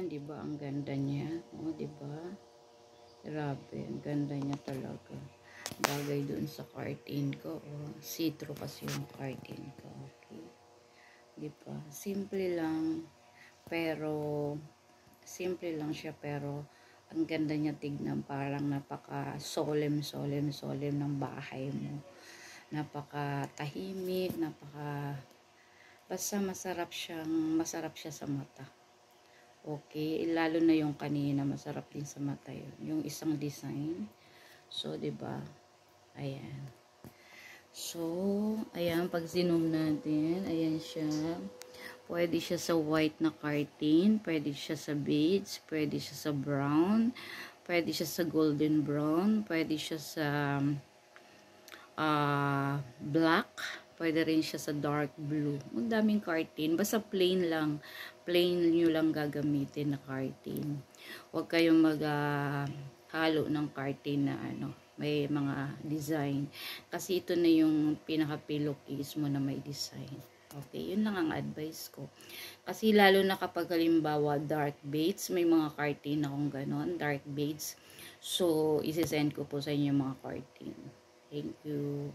Ayan, di ba? Ang ganda niya. O, di ba? Grabe, ang ganda niya talaga. Bagay dun sa curtain ko. O, see-through kasi yung curtain ko. Okay. Di ba? Simple lang siya pero ang ganda niya tignan. Parang napaka solemn ng bahay mo. Napaka tahimik, basta masarap siya sa mata. Okay, lalo na yung kanina, masarap din sa mata yun. Yung isang design. So, 'di ba? Ayan. So, ayan, pag zoom natin, ayan siya. Pwede siya sa white na curtain, pwede siya sa beige, pwede siya sa brown, pwede siya sa golden brown, pwede siya sa black, pwede rin siya sa dark blue. Ang daming curtain, basta plain lang. Plain nyo lang gagamitin na curtain. Huwag kayong halo ng curtain na may mga design. Kasi ito na yung pinaka-pillowcase mo na may design. Okay, yun lang ang advice ko. Kasi lalo na kapag halimbawa dark beige, may mga curtain akong ganon, dark beige. So, isi-send ko po sa inyo mga curtain. Thank you.